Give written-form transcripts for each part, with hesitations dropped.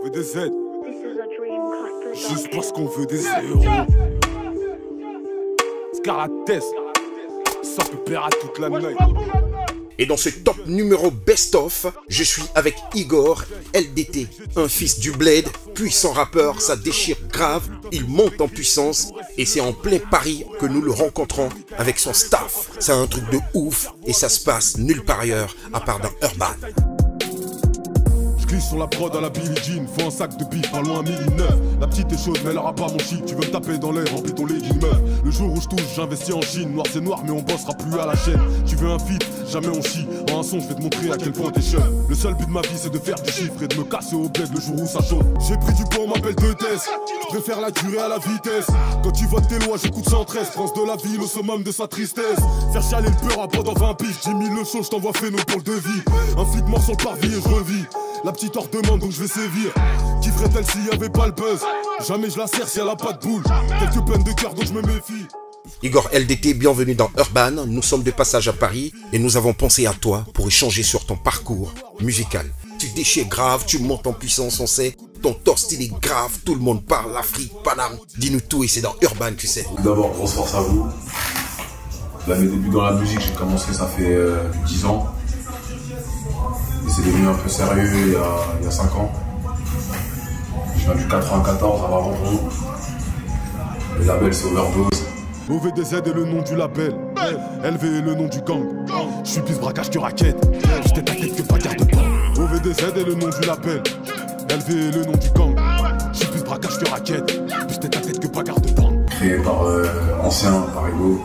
veut des aides. Juste parce qu'on veut des héros. Scarates, ça peut plaire à toute la night. Et dans ce top numéro best-of, je suis avec Igor LDT, un fils du bled, puissant rappeur, ça déchire grave, il monte en puissance et c'est en plein Paris que nous le rencontrons avec son staff. C'est un truc de ouf et ça se passe nulle part ailleurs à part dans Urban. Glisse sur la prod à la Billie Jean, faut un sac de bif, pas loin 1009. La petite est chaude mais elle aura pas mon shit. Tu veux me taper dans l'air, remplis ton legging meuf. Le jour où je touche, j'investis en Chine. Noir c'est noir mais on bossera plus à la chaîne. Tu veux un feat, jamais on chie. En un son je vais te montrer à quel point t'es chum. Le seul but de ma vie c'est de faire du chiffre et de me casser au bled le jour où ça chauffe. J'ai pris du poids, on m'appelle deux tests. Je préfère la durée à la vitesse. Quand tu votes tes lois, j'écoute 113. Prince de la ville au summum de sa tristesse. Faire chialer le peur à pas dans 20 piges. 10 000 le show, je t'envoie phéno pour le devis. Un flic mort sur le parvis et je revis. La petite hors demande donc je vais sévir. Qui ferait-elle s'il y avait pas le buzz? Jamais je la serre si elle a pas de boule. Quelques peines de cœur donc je me méfie. Igor LDT, bienvenue dans Urban. Nous sommes de passage à Paris et nous avons pensé à toi pour échanger sur ton parcours musical. Tu déchires grave, tu montes en puissance, on sait. Ton torse il est grave, tout le monde parle, l'Afrique, Paname. Dis-nous tout et c'est dans Urban, tu sais. D'abord, grosse force à vous. Là, mes débuts dans la musique, j'ai commencé, ça fait 10 ans. Et c'est devenu un peu sérieux il y a 5 ans. Je viens du 94 à Varenton. Le label c'est Overdose. OVDZ est le nom du label. LV est le nom du gang. Je suis plus braquage que raquette. Je t'ai ta tête que pas garde-temps. OVDZ est le nom du label. LV est le nom du gang. Je suis plus braquage que raquette. Je t'ai ta tête que pas garde-temps. Créé par ancien, par Ego.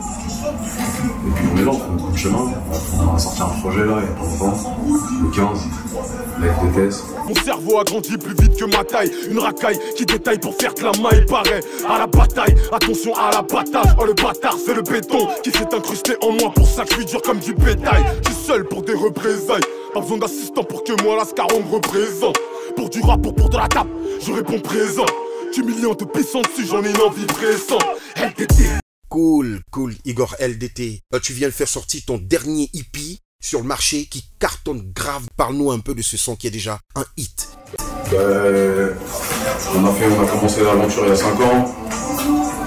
Et puis on est là, on fait beaucoup de chemin. On a sorti un projet là, il y a pas longtemps, le 15, avec des tests. Mon cerveau a grandi plus vite que ma taille. Une racaille qui détaille pour faire que la maille paraît à la bataille. Attention à l'abattage, oh le bâtard c'est le béton qui s'est incrusté en moi. Pour ça que je suis dur comme du bétail. Je suis seul pour des représailles. Pas besoin d'assistant pour que moi l'ascaron me représente. Pour du rap ou pour de la tape, je réponds présent. T'humiliant, te pissant dessus, j'en ai une envie pressante. LDT. Cool, Igor LDT. Tu viens de faire sortir ton dernier hippie sur le marché qui cartonne grave. Parle-nous un peu de ce son qui est déjà un hit. On a commencé l'aventure il y a 5 ans.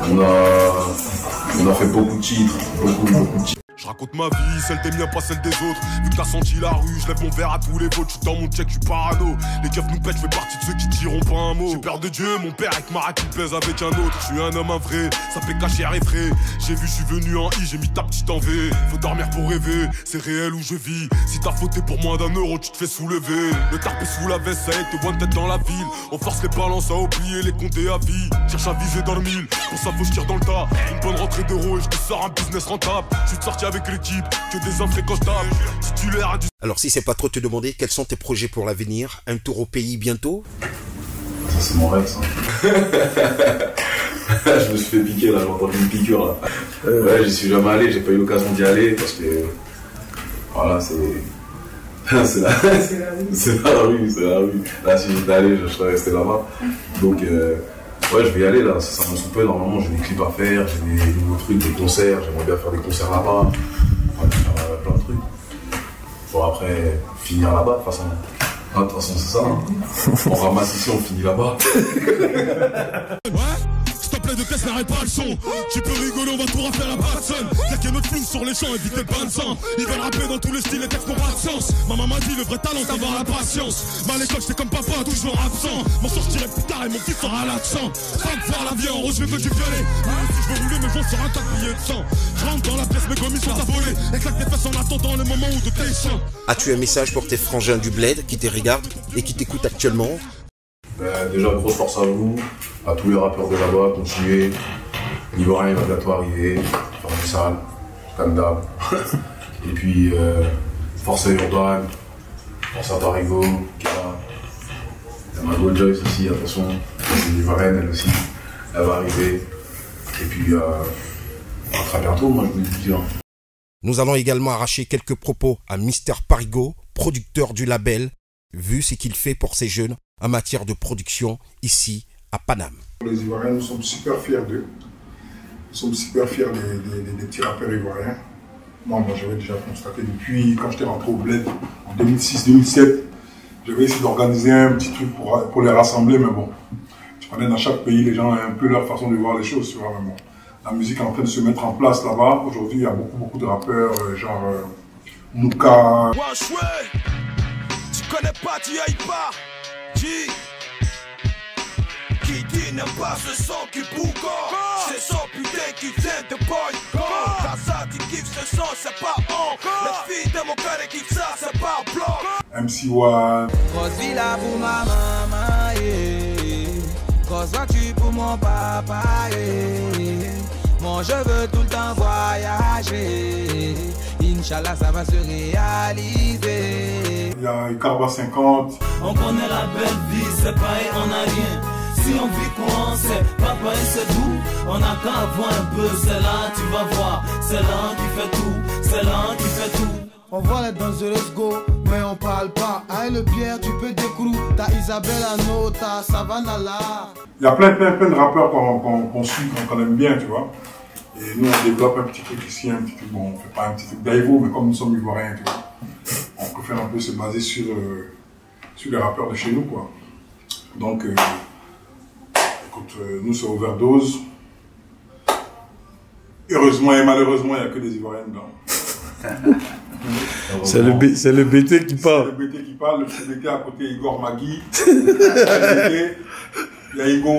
On a fait beaucoup de titres, beaucoup de titres. Je raconte ma vie, celle des miens, pas celle des autres. Vu que t'as senti la rue, je lève mon verre à tous les vôtres. J'suis dans mon check, j'suis parano. Les keufs nous pètent, j'fais partie de ceux qui diront pas un mot. J'ai peur de Dieu, mon père avec Mara qui pèse avec un autre. J'suis un homme, un vrai, ça fait cacher et frais. J'ai vu, j'suis venu en I, j'ai mis ta petite en V. Faut dormir pour rêver, c'est réel où je vis. Si t'as fauté pour moins d'1 euro, tu te fais soulever. Le tarpé sous la veste, ça a été one tête dans la ville. On force les balances à oublier les compter à vie. Cherche à viser dans le mille, pour ça faut que je tire dans le tas. Une bonne rentrée d'euros et je te sors un business rentable. J'suis sorti avec l'équipe. Que des infréquentables, titulaires à du... Alors si c'est pas trop te demander, quels sont tes projets pour l'avenir? Un tour au pays bientôt? Ça c'est mon rêve ça. Je me suis fait piquer là, j'ai entendu une piqûre là. Ouais, j'y suis jamais allé, j'ai pas eu l'occasion d'y aller parce que... Voilà, c'est la rue. Là si j'étais allé, je serais resté là-bas. Donc ouais, je vais y aller là, ça me soupe. Normalement j'ai des clips à faire, j'ai des nouveaux trucs, des concerts, j'aimerais bien faire des concerts là-bas. On va faire plein de trucs. Pour après finir là-bas, de toute façon. Ah, de toute façon, c'est ça. Hein. On ramasse ici, on finit là-bas. Plein de caisse, n'arrête pas le son. Tu peux rigoler, on va tout refaire à personne. Y'a qu'un autre flou sur les champs, évitez le bain de sang. Ils veulent rapper dans tous les styles, les textes n'ont pas de sens. Maman m'a dit le vrai talent, d'avoir la patience. Mais à l'école, j'étais comme papa, toujours absent. M'en sortirai plus tard et mon fils sera l'accent. Pas de voir la vie en rose, je veux que du violet. Même si je veux rouler, mes joints sur un tas de billets de sang. Je rentre dans la pièce, mes commis sont affolés. Éclate tes fesses en attendant le moment où de tes chants. As-tu un message pour tes frangins du bled qui te regardent et qui t'écoutent actuellement? Déjà, grosse force à vous, à tous les rappeurs de là-bas, continuez. L'Ivoirien va bientôt arriver, faire du sale, comme d'hab. Et puis, force à Urban, force à Tarigo, qui est là. Il y a ma Gold Joyce aussi, attention, c'est une Ivoirienne elle aussi, elle va arriver. Et puis, à très bientôt, moi je vous le dis. Nous allons également arracher quelques propos à Mister Parigo, producteur du label, vu ce qu'il fait pour ces jeunes en matière de production ici à Paname. Les Ivoiriens, nous sommes super fiers d'eux. Nous sommes super fiers des petits rappeurs ivoiriens. Moi j'avais déjà constaté depuis quand j'étais rentré au bled en 2006-2007. J'avais essayé d'organiser un petit truc pour les rassembler, mais bon. Tu connais, dans chaque pays, les gens ont un peu leur façon de voir les choses, tu vois, mais bon. La musique est en train de se mettre en place là-bas. Aujourd'hui, il y a beaucoup de rappeurs, genre Nuka. Tu connais pas, tu y ailles pas. Qui dit n'aime pas ce son qui bouge. C'est son putain qui vient de boy. T'as ça, tu kiffes ce son, c'est pas on. Les filles de mon cœur kiffent ça, c'est pas bloc. MC1. Grosse villa pour ma maman, yeah. Grosse voiture pour mon papa, yeah. Moi je veux tout le temps voyager. Inch'Allah ça va se réaliser. Il y a Icarba 50. On connaît la belle vie, c'est pareil, on n'a rien. Si on vit quoi on sait, papa et c'est tout. On a qu'à voir un peu, c'est là tu vas voir. C'est là qui fait tout, c'est là qui fait tout. On voit les Dangerous Go, mais on parle pas. Aïe le Pierre, tu peux décroûter. T'as Isabelle Ano, t'as Savannah là. Il y a plein de rappeurs qu'on suit, qu'on aime bien, tu vois. Et nous, on développe un petit truc ici, un petit truc, bon, on fait pas un petit truc d'Aïvo, mais comme nous sommes ivoiriens, tu vois. On préfère un peu se baser sur les rappeurs de chez nous, quoi. Donc, écoute, nous, c'est Overdose. Heureusement et malheureusement, il n'y a que des Ivoiriens dedans. C'est le BT qui parle. C'est le BT qui parle, le petit BT à côté, Igor Magui. Il y a Igo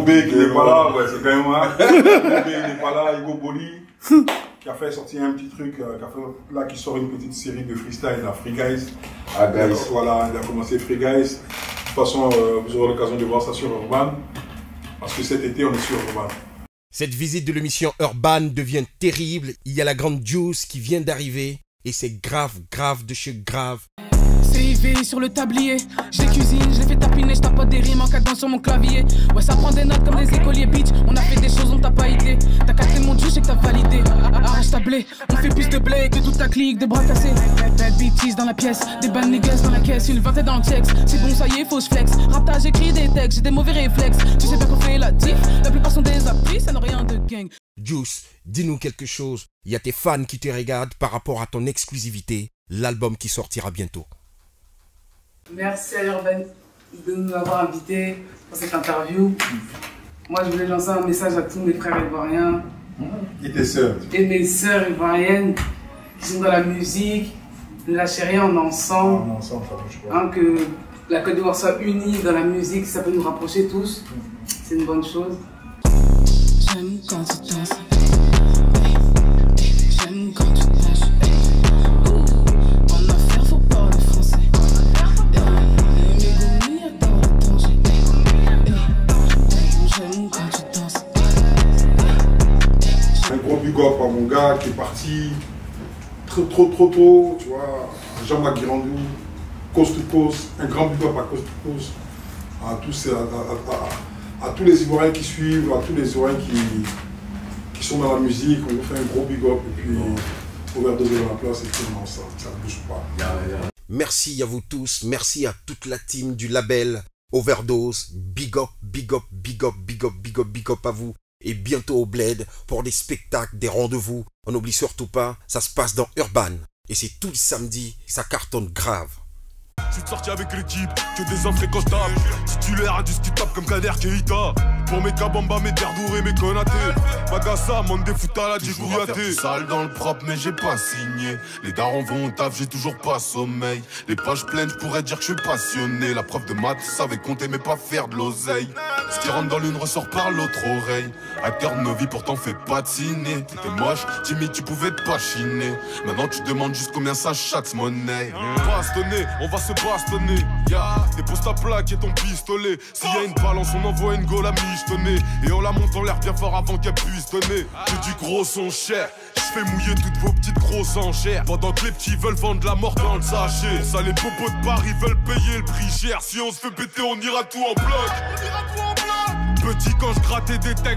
B qui n'est pas là, ouais, c'est quand même moi. Igo B n'est pas là, Igo Boli, qui a fait sortir un petit truc, qui sort une petite série de freestyle à Free Guys. Ah, guys. Voilà, il a commencé Free Guys. De toute façon, vous aurez l'occasion de voir ça sur Urban, parce que cet été, on est sur Urban. Cette visite de l'émission Urban devient terrible. Il y a la grande Juice qui vient d'arriver. Et c'est grave de chez grave. CIV sur le tablier, je les cuisine, je les fais tapiner, je tape pas des rimes en cadence sur mon clavier. Ouais ça prend des notes comme des écoliers bitch, on a fait des choses on t'a pas idée. T'as capté mon juice et que t'as validé. Arrache ta blé, on fait plus de blé que toute ta clique, des bras cassés. Bad bitches dans la pièce, des bad niggas dans la caisse, une vingtaine dans le checks. C'est bon ça y est, faut que je flex. Raptage, j'écris des textes, j'ai des mauvais réflexes. Tu sais bien qu'on fait la diff, la plupart sont des applis, ça n'a rien de gang. Juice, dis-nous quelque chose. Il y a tes fans qui te regardent par rapport à ton exclusivité, l'album qui sortira bientôt. Merci à Urban de nous avoir invités pour cette interview. Moi, je voulais lancer un message à tous mes frères ivoiriens. Et tes sœurs. Et mes sœurs ivoiriennes qui sont dans la musique. Ne lâchez rien, on est ensemble. On est ensemble, ça bouge pas. Hein, que la Côte d'Ivoire soit unie dans la musique, ça peut nous rapprocher tous. C'est une bonne chose. J'aime quand tu danses. J'aime quand tu danses. En affaire, faut parler français. J'aime quand tu danses. Un gros big up à mon gars qui est parti trop tôt, tu vois. Jean-Marc Guirandou, Coast to Coast. Un grand big up à Coast to Coast. À tous les Ivoiriens qui suivent, à tous les Ivoiriens qui sont dans la musique, on vous fait un gros big up et puis Overdose dans la place et puis non, ça ne bouge pas. Merci à vous tous, merci à toute la team du label Overdose. Big up à vous. Et bientôt au Bled pour des spectacles, des rendez-vous. On n'oublie surtout pas, ça se passe dans Urban. Et c'est tous les samedis, ça cartonne grave. Je suis sorti avec l'équipe, que des infréquentables. Titulaire indiscutable comme Kader Keita. Pour mes Kabamba, mes Terdour et mes Konaté. Bagassa, Mandé, Foutala, Djigouyaté. Sale dans le propre, mais j'ai pas signé. Les darons vont au taf, j'ai toujours pas sommeil. Les pages pleines, je pourrais dire que je suis passionné. La prof de maths savait compter, mais pas faire de l'oseille. Ce qui rentre dans l'une ressort par l'autre oreille. Acteur de nos vies, pourtant fait pas de ciné. T'étais moche, timide, tu pouvais te pas chiner. Maintenant tu demandes juste combien ça chatte monnaie. Bastonné, on va se bastonner. Dépose ta plaque et ton pistolet. S'il y a une balance, on envoie une gaule à michetonner. Et on la monte en l'air bien fort avant qu'elle puisse donner. Que du gros son cher. Je fais mouiller toutes vos petites grosses enchères. Pendant que les petits veulent vendre la mort dans le sachet. Ça, les popos de Paris veulent payer le prix cher. Si on se fait péter, on ira tout en bloc. Petit quand je grattais des textes.